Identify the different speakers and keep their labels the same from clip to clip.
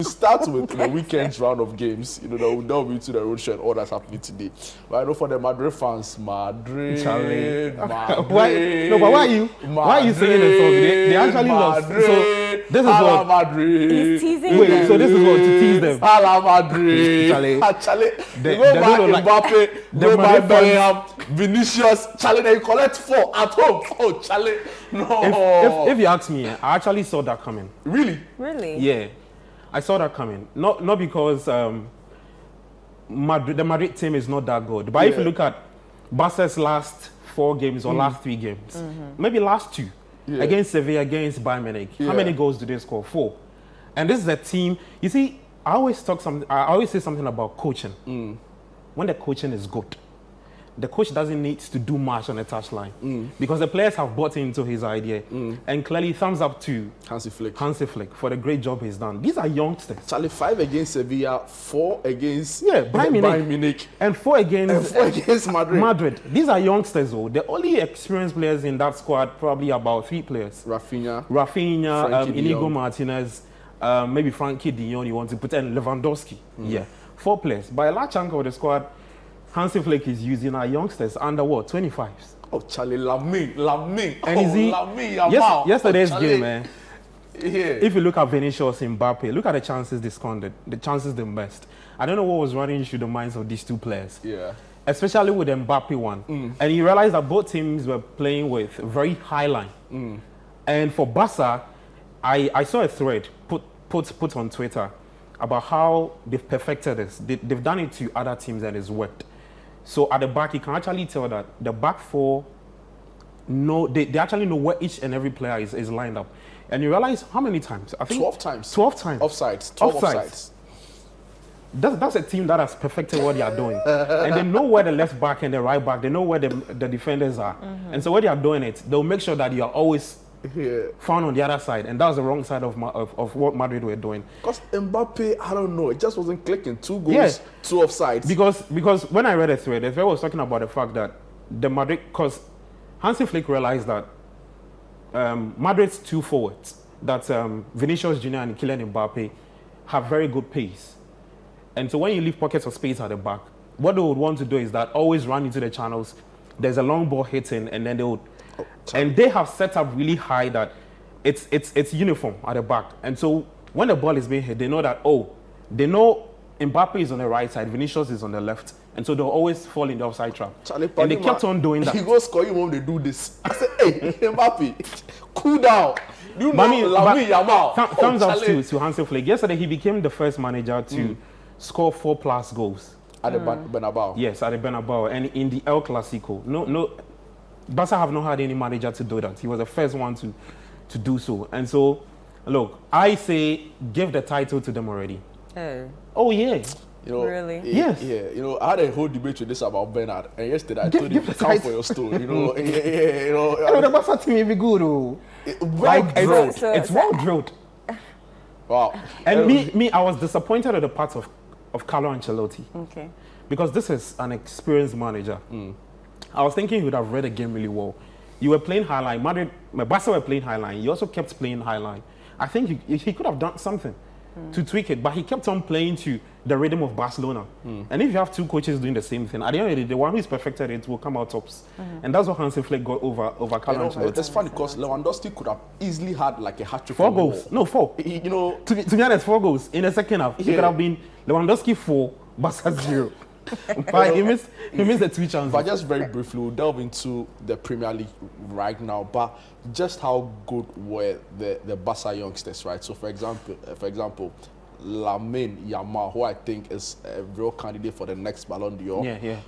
Speaker 1: start with the weekend's round of games. We'll delve into the road show and all that's happening today. But I know for the Madrid fans, Madrid.
Speaker 2: Why? No, but why are you singing the song? They actually lost. So this is
Speaker 1: Hala
Speaker 2: what
Speaker 1: Madrid.
Speaker 3: He's teasing
Speaker 2: Wait,
Speaker 3: them.
Speaker 2: so this is what to tease them.
Speaker 1: Hala Madrid.
Speaker 2: Charlie.
Speaker 1: They go back Mbappe, go back Bellingham, Vinicius, Charlie, they collect 4 at home. Oh, Charlie, no.
Speaker 2: If you ask me, I actually saw that coming.
Speaker 1: Really?
Speaker 3: Really?
Speaker 2: Yeah, I saw that coming. Not because the Madrid team is not that good, but if you look at Barca's last 4 games or last 3 games, maybe last 2 against Sevilla, against Bayern Munich, how many goals do they score? 4. And this is a team. You see, I always say something about coaching. When the coaching is good, the coach doesn't need to do much on the touchline because the players have bought into his idea. And clearly, thumbs up to
Speaker 1: Hansi Flick
Speaker 2: for the great job he's done. These are youngsters.
Speaker 1: Charlie, 5 against Sevilla, 4 against
Speaker 2: Bayern Munich, and 4 against
Speaker 1: Madrid.
Speaker 2: These are youngsters, though. The only experienced players in that squad, probably about 3 players.
Speaker 1: Rafinha,
Speaker 2: Inigo Martinez, maybe Frankie de Jong, you want to put in Lewandowski. 4 players. By a large chunk of the squad, Hansi Flick is using our youngsters under 25s.
Speaker 1: Oh, Charlie, Lamine.
Speaker 2: And yesterday's game, man.
Speaker 1: Yeah.
Speaker 2: If you look at Vinicius and Mbappe, look at the chances they squandered, the chances they missed. I don't know what was running through the minds of these 2 players.
Speaker 1: Yeah.
Speaker 2: Especially with the Mbappe one. And you realize that both teams were playing with very high line. And for Barca, I saw a thread put on Twitter about how they've perfected this. They've done it to other teams and it's worked. So at the back, you can actually tell that the back 4 they actually know where each and every player is lined up. And you realize how many times? I think
Speaker 1: 12 times.
Speaker 2: 12 times.
Speaker 1: Offsides. 12 offsides.
Speaker 2: That's a team that has perfected what they are doing. And they know where the left back and the right back, they know where the defenders are. And so when they are doing it, they'll make sure that you are always found on the other side, and that was the wrong side of what Madrid were doing.
Speaker 1: Because Mbappe, I don't know, it just wasn't clicking. 2 goals, 2 offsides.
Speaker 2: Because when I read the thread was talking about the fact that the Madrid, because Hansi Flick realized that Madrid's 2 forwards, that Vinicius Jr. and Kylian Mbappe, have very good pace. And so when you leave pockets of space at the back, what they would want to do is that always run into the channels. There's a long ball hitting, and then they would. And they have set up really high that it's uniform at the back. And so when the ball is being hit, they know that, they know Mbappe is on the right side, Vinicius is on the left. And so they'll always fall in the offside trap. Charlie, and they kept on doing that.
Speaker 1: He goes score you when they do this. I said, hey, Mbappe, cool down. You know Lamine Yamal.
Speaker 2: Thumbs up to Hansi Flick. Yesterday, he became the first manager to score 4+ goals.
Speaker 1: At the Bernabeu.
Speaker 2: Yes, at the Bernabeu. And in the El Clasico. No. Barca have not had any manager to do that. He was the first one to do so. And so, look, I say give the title to them already. Oh yeah.
Speaker 3: Really?
Speaker 2: Yes.
Speaker 1: Yeah. I had a whole debate with this about Bernard, and yesterday I told him to come for your story.
Speaker 2: The Barca team will be good. It's well drilled.
Speaker 1: Wow.
Speaker 2: And me, I was disappointed at the part of Carlo Ancelotti.
Speaker 3: Okay.
Speaker 2: Because this is an experienced manager. I was thinking he would have read the game really well. You were playing high line. Barca were playing high line. You also kept playing high line. I think he could have done something to tweak it, but he kept on playing to the rhythm of Barcelona. And if you have 2 coaches doing the same thing, at the end of the day, the one who's perfected it will come out tops. And that's what Hansi Flick got over Carlo Ancelotti.
Speaker 1: It's funny because Lewandowski could have easily had like a hat-trick.
Speaker 2: 4 goals. No, 4. To be honest, 4 goals in the second half. He could have been Lewandowski 4, Barca 0. But he missed the 2 chances.
Speaker 1: But just very briefly, we'll delve into the Premier League right now. But just how good were the Barca youngsters, right? So, for example, Lamine Yamal, who I think is a real candidate for the next Ballon d'Or.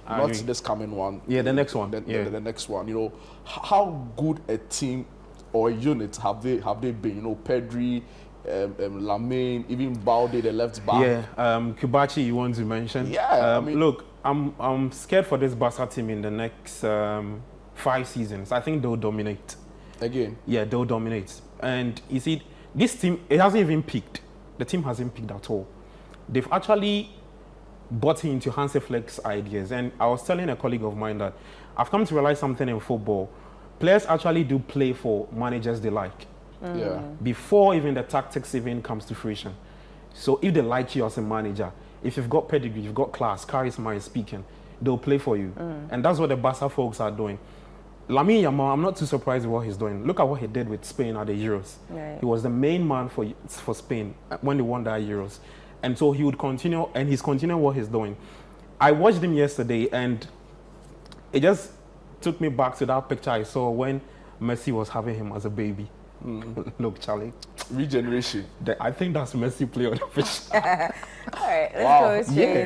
Speaker 1: Not this coming one.
Speaker 2: Yeah, the next one.
Speaker 1: The next one. How good a team or a unit have they been? Pedri, Lamine, even Balde, the left back.
Speaker 2: Yeah, Kubachi, you want to mention?
Speaker 1: Yeah,
Speaker 2: look, I'm scared for this Barca team in the next 5 seasons. I think they'll dominate.
Speaker 1: Again?
Speaker 2: Yeah, they'll dominate. And you see, this team, it hasn't even peaked. The team hasn't peaked at all. They've actually bought into Hansi Flick's ideas. And I was telling a colleague of mine that I've come to realize something in football. Players actually do play for managers they like.
Speaker 1: Yeah.
Speaker 2: Before even the tactics even comes to fruition. So if they like you as a manager, if you've got pedigree, you've got class, charisma in speaking, they'll play for you. And that's what the Barca folks are doing. Lamine Yamal, I'm not too surprised with what he's doing. Look at what he did with Spain at the Euros.
Speaker 3: Right.
Speaker 2: He was the main man for Spain when they won that Euros. And so he would continue, and he's continuing what he's doing. I watched him yesterday, and it just took me back to that picture I saw when Messi was having him as a baby. Look, Charlie.
Speaker 1: Regeneration.
Speaker 2: I think that's Messi play on the pitch.
Speaker 3: All right, let's
Speaker 1: Wow.
Speaker 3: go straight